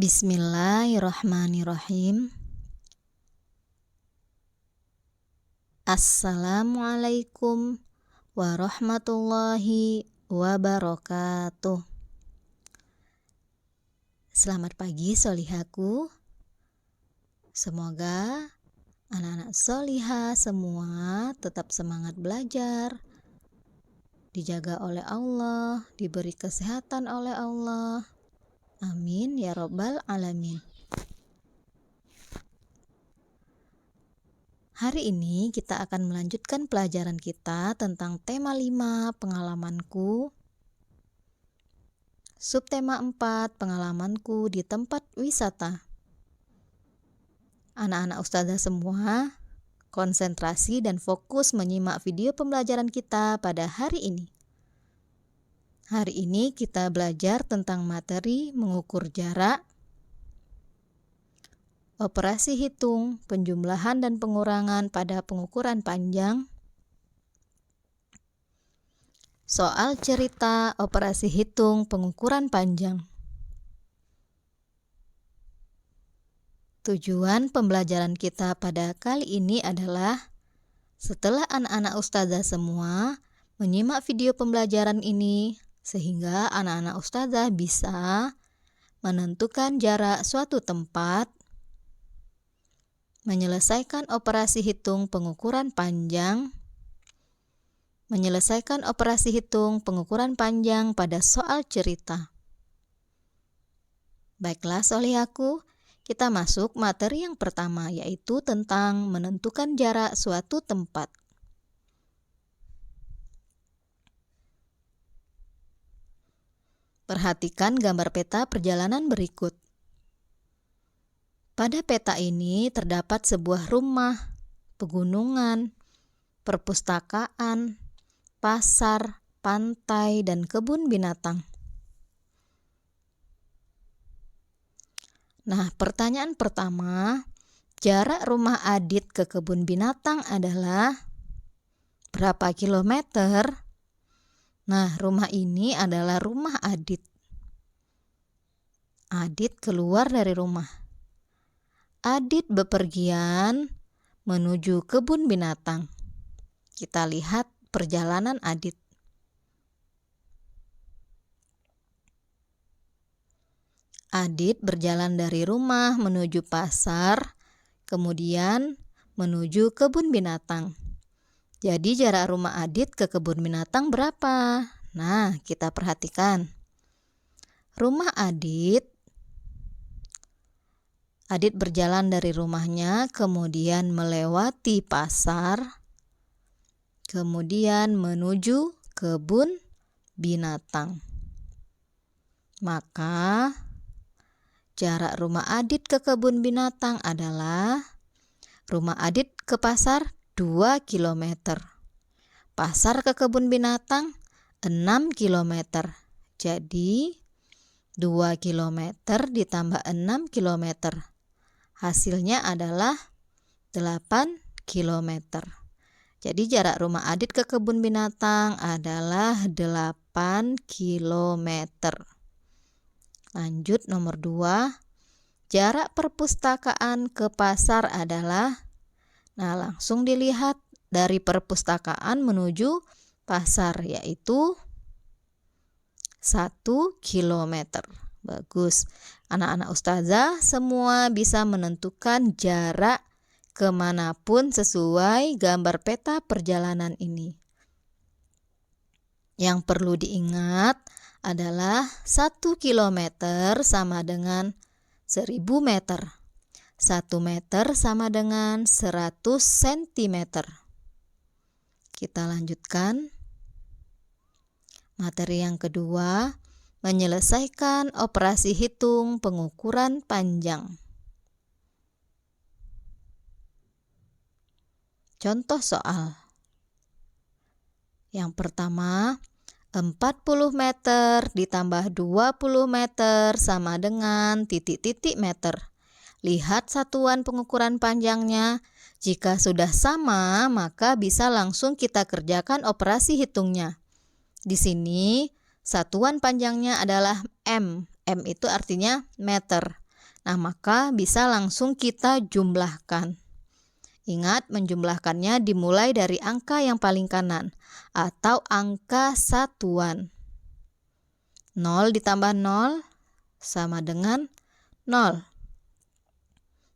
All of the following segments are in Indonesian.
Bismillahirrahmanirrahim. Assalamualaikum warahmatullahi wabarakatuh. Selamat pagi solihaku. Semoga anak-anak soliha semua tetap semangat belajar, dijaga oleh Allah, diberi kesehatan oleh Allah. Amin ya robbal alamin. Hari ini kita akan melanjutkan pelajaran kita tentang tema 5 pengalamanku, subtema 4 pengalamanku di tempat wisata. Anak-anak ustazah semua konsentrasi dan fokus menyimak video pembelajaran kita pada hari ini. Hari ini kita belajar tentang materi mengukur jarak, operasi hitung, penjumlahan dan pengurangan pada pengukuran panjang, soal cerita, operasi hitung, pengukuran panjang. Tujuan pembelajaran kita pada kali ini adalah setelah anak-anak ustazah semua menyimak video pembelajaran ini, sehingga anak-anak ustazah bisa menentukan jarak suatu tempat, menyelesaikan operasi hitung pengukuran panjang, menyelesaikan operasi hitung pengukuran panjang pada soal cerita. Baiklah solihaku, kita masuk materi yang pertama, yaitu tentang menentukan jarak suatu tempat. Perhatikan gambar peta perjalanan berikut. Pada peta ini terdapat sebuah rumah, pegunungan, perpustakaan, pasar, pantai, dan kebun binatang. Nah, pertanyaan pertama, jarak rumah Adit ke kebun binatang adalah berapa kilometer? Nah, rumah ini adalah rumah Adit. Adit keluar dari rumah. Adit bepergian menuju kebun binatang. Kita lihat perjalanan Adit. Adit berjalan dari rumah menuju pasar, kemudian menuju kebun binatang. Jadi jarak rumah Adit ke kebun binatang berapa? Nah, kita perhatikan. Rumah Adit berjalan dari rumahnya, kemudian melewati pasar, kemudian menuju kebun binatang. Maka jarak rumah Adit ke kebun binatang adalah rumah Adit ke pasar 2 km. Pasar ke kebun binatang 6 km. Jadi 2 km ditambah 6 km. Hasilnya adalah 8 km. Jadi jarak rumah Adit ke kebun binatang adalah 8 km. Lanjut nomor 2. Jarak perpustakaan ke pasar adalah, nah langsung dilihat dari perpustakaan menuju pasar, yaitu 1 km. Bagus. Anak-anak ustazah semua bisa menentukan jarak kemanapun sesuai gambar peta perjalanan ini. Yang perlu diingat adalah 1 km sama dengan 1000 meter. 1 meter sama dengan 100 cm. Kita lanjutkan. Materi yang kedua, menyelesaikan operasi hitung pengukuran panjang. Contoh soal. Yang pertama, 40 meter ditambah 20 meter sama dengan titik-titik meter. Lihat satuan pengukuran panjangnya. Jika sudah sama, maka bisa langsung kita kerjakan operasi hitungnya. Di sini satuan panjangnya adalah M. M itu artinya meter. Nah, maka bisa langsung kita jumlahkan. Ingat, menjumlahkannya dimulai dari angka yang paling kanan atau angka satuan. 0 ditambah 0 sama dengan 0.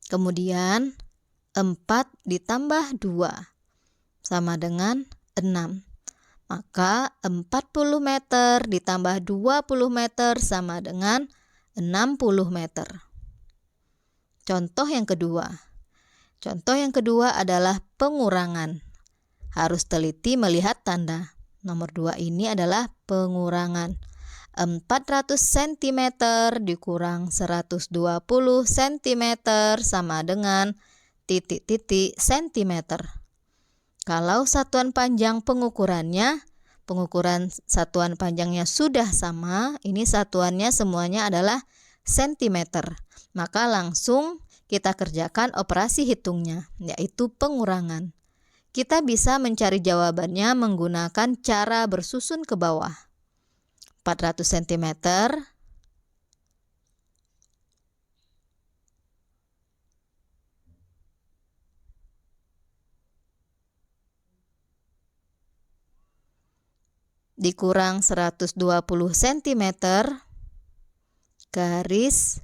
Kemudian 4 ditambah 2 sama dengan 6. Maka 40 meter ditambah 20 meter sama dengan 60 meter. Contoh yang kedua. Contoh yang kedua adalah pengurangan. Harus teliti melihat tanda. Nomor 2 ini adalah pengurangan. 400 cm dikurang 120 cm sama dengan titik-titik cm. Kalau satuan panjang pengukuran satuan panjangnya sudah sama, ini satuannya semuanya adalah cm. Maka langsung kita kerjakan operasi hitungnya, yaitu pengurangan. Kita bisa mencari jawabannya menggunakan cara bersusun ke bawah. 400 cm dikurang 120 cm garis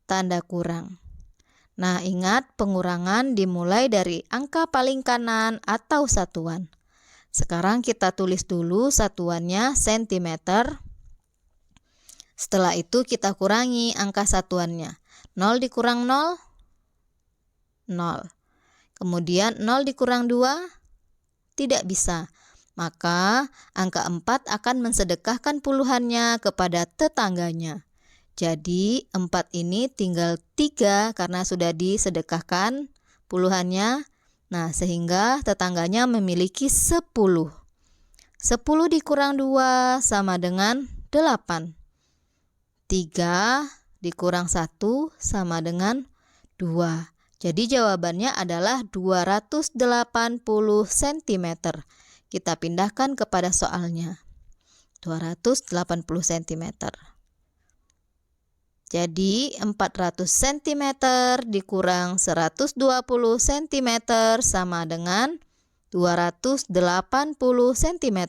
tanda kurang. Nah, ingat pengurangan dimulai dari angka paling kanan atau satuan. Sekarang kita tulis dulu satuannya cm. Setelah itu kita kurangi angka satuannya. 0 dikurang 0, 0. Kemudian 0 dikurang 2, tidak bisa. Maka angka 4 akan mensedekahkan puluhannya kepada tetangganya. Jadi 4 ini tinggal 3 karena sudah disedekahkan puluhannya. Nah, sehingga tetangganya memiliki 10. 10 dikurang 2 sama dengan 8. 3 dikurang 1 sama dengan 2. Jadi jawabannya adalah 280 cm. Kita pindahkan kepada soalnya. 280 cm. Jadi 400 cm dikurang 120 cm sama dengan 280 cm.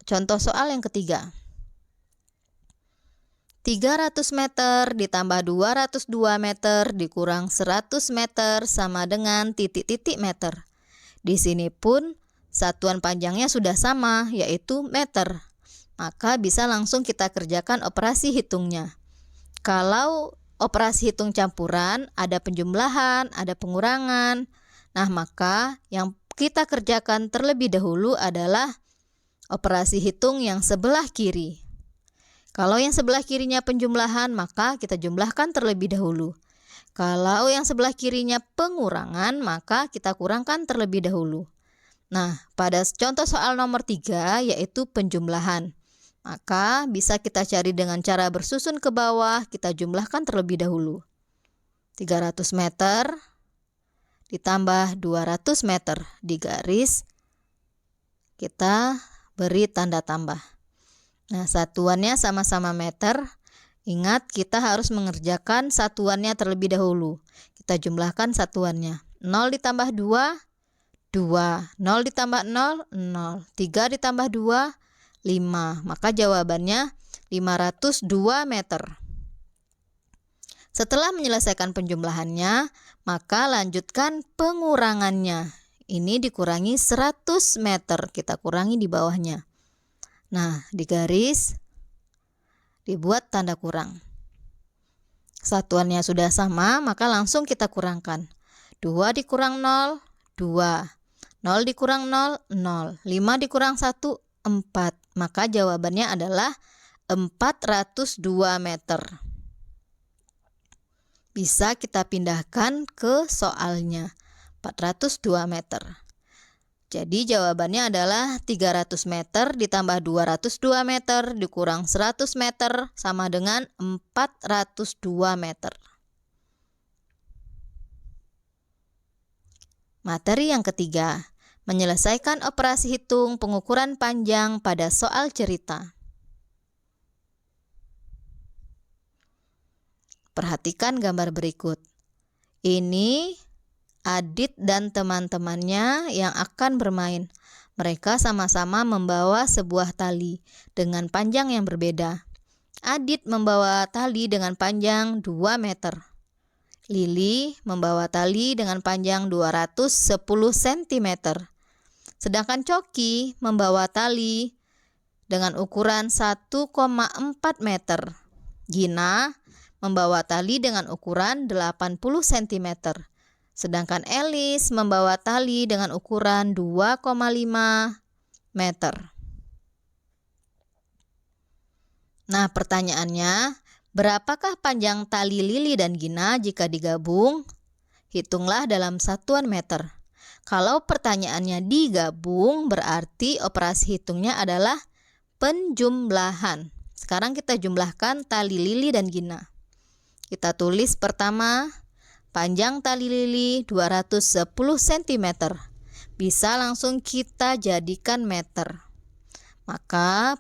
Contoh soal yang ketiga. 300 meter ditambah 202 meter dikurang 100 meter sama dengan titik-titik meter. Di sini pun satuan panjangnya sudah sama, yaitu meter. Maka bisa langsung kita kerjakan operasi hitungnya. Kalau operasi hitung campuran, ada penjumlahan, ada pengurangan. Nah, maka yang kita kerjakan terlebih dahulu adalah operasi hitung yang sebelah kiri. Kalau yang sebelah kirinya penjumlahan, maka kita jumlahkan terlebih dahulu. Kalau yang sebelah kirinya pengurangan, maka kita kurangkan terlebih dahulu. Nah, pada contoh soal nomor 3 yaitu penjumlahan. Maka bisa kita cari dengan cara bersusun ke bawah, kita jumlahkan terlebih dahulu. 300 meter ditambah 200 meter di garis, kita beri tanda tambah. Nah, satuannya sama-sama meter. Ingat, kita harus mengerjakan satuannya terlebih dahulu. Kita jumlahkan satuannya. 0 ditambah 2, 2. 0 ditambah 0, 0. 3 ditambah 2, 5. Maka jawabannya 502 meter. Setelah menyelesaikan penjumlahannya, maka lanjutkan pengurangannya. Ini dikurangi 100 meter. Kita kurangi di bawahnya. Nah, di garis dibuat tanda kurang. Satuannya sudah sama, maka langsung kita kurangkan. 2 dikurang 0, 2. 0 dikurang 0, 0. 5 dikurang 1, 4. Maka jawabannya adalah 402 meter. Bisa kita pindahkan ke soalnya. 402 meter. Jadi jawabannya adalah 300 meter ditambah 202 meter dikurang 100 meter sama dengan 402 meter. Materi yang ketiga, menyelesaikan operasi hitung pengukuran panjang pada soal cerita. Perhatikan gambar berikut. Ini Adit dan teman-temannya yang akan bermain. Mereka sama-sama membawa sebuah tali dengan panjang yang berbeda. Adit membawa tali dengan panjang 2 meter. Lili membawa tali dengan panjang 210 cm. Sedangkan Coki membawa tali dengan ukuran 1,4 meter. Gina membawa tali dengan ukuran 80 cm. Sedangkan Elis membawa tali dengan ukuran 2,5 meter. Nah, pertanyaannya, berapakah panjang tali Lili dan Gina jika digabung? Hitunglah dalam satuan meter. Kalau pertanyaannya digabung, berarti operasi hitungnya adalah penjumlahan. Sekarang kita jumlahkan tali Lili dan Gina. Kita tulis pertama, panjang tali Lili 210 cm. Bisa langsung kita jadikan meter. Maka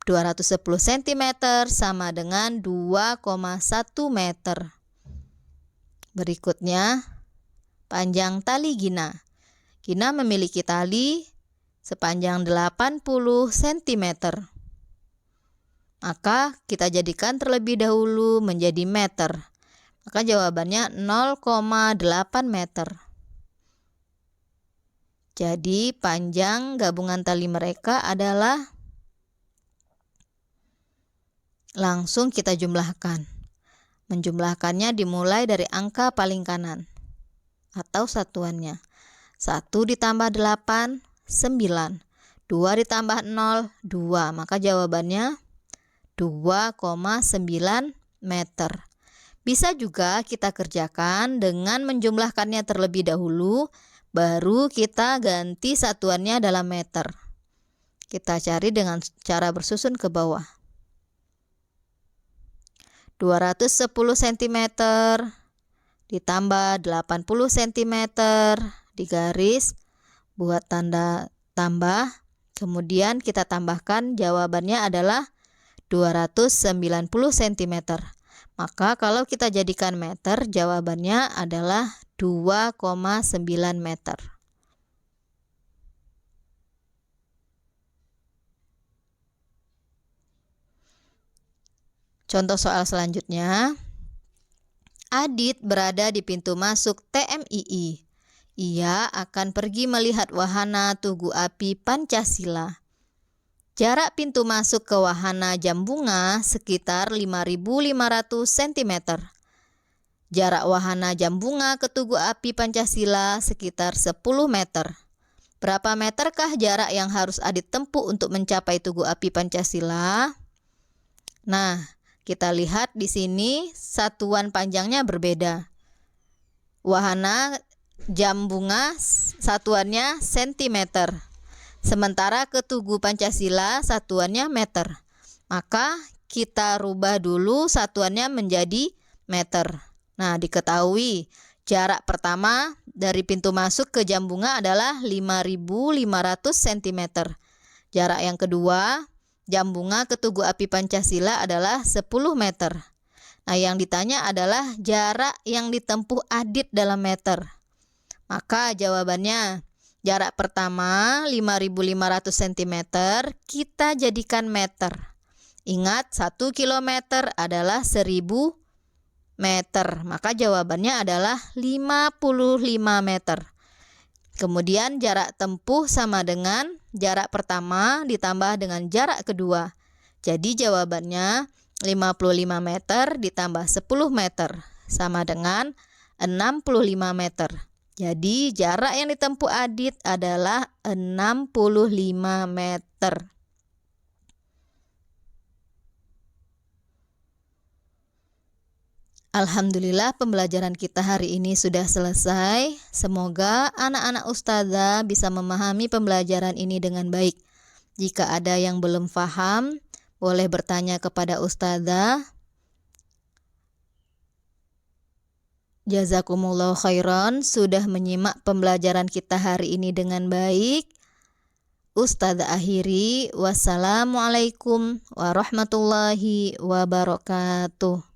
210 cm sama dengan 2,1 meter. Berikutnya, panjang tali Gina. Gina memiliki tali sepanjang 80 cm. Maka kita jadikan terlebih dahulu menjadi meter. Maka jawabannya 0,8 meter. Jadi panjang gabungan tali mereka adalah, langsung kita jumlahkan. Menjumlahkannya dimulai dari angka paling kanan atau satuannya. 1 ditambah 8, 9. 2 ditambah 0, 2. Maka jawabannya 2,9 meter. Bisa juga kita kerjakan dengan menjumlahkannya terlebih dahulu, baru kita ganti satuannya dalam meter. Kita cari dengan cara bersusun ke bawah. 210 cm ditambah 80 cm, digaris, buat tanda tambah. Kemudian kita tambahkan, jawabannya adalah 290 cm. Maka kalau kita jadikan meter, jawabannya adalah 2,9 meter. Contoh soal selanjutnya. Adit berada di pintu masuk TMII. Ia akan pergi melihat wahana Tugu Api Pancasila. Jarak pintu masuk ke wahana Jam Bunga sekitar 5.500 cm. Jarak wahana Jam Bunga ke Tugu Api Pancasila sekitar 10 meter. Berapa meterkah jarak yang harus Adit tempuh untuk mencapai Tugu Api Pancasila? Nah, kita lihat di sini satuan panjangnya berbeda. Wahana Jam Bunga satuannya cm. Sementara ke Tugu Pancasila satuannya meter. Maka kita rubah dulu satuannya menjadi meter. Nah, diketahui jarak pertama dari pintu masuk ke Jam Bunga adalah 5.500 cm. Jarak yang kedua, Jam Bunga ke Tugu Api Pancasila adalah 10 meter. Nah, yang ditanya adalah jarak yang ditempuh Adit dalam meter. Maka jawabannya, jarak pertama 5.500 cm kita jadikan meter. Ingat, 1 km adalah 1.000 meter. Maka jawabannya adalah 55 meter. Kemudian jarak tempuh sama dengan jarak pertama ditambah dengan jarak kedua. Jadi jawabannya 55 meter ditambah 10 meter sama dengan 65 meter. Jadi jarak yang ditempuh Adit adalah 65 meter. Alhamdulillah, pembelajaran kita hari ini sudah selesai. Semoga anak-anak ustazah bisa memahami pembelajaran ini dengan baik. Jika ada yang belum paham, boleh bertanya kepada ustazah. Jazakumullah khairan sudah menyimak pembelajaran kita hari ini dengan baik. Ustazah akhiri, wassalamualaikum warahmatullahi wabarakatuh.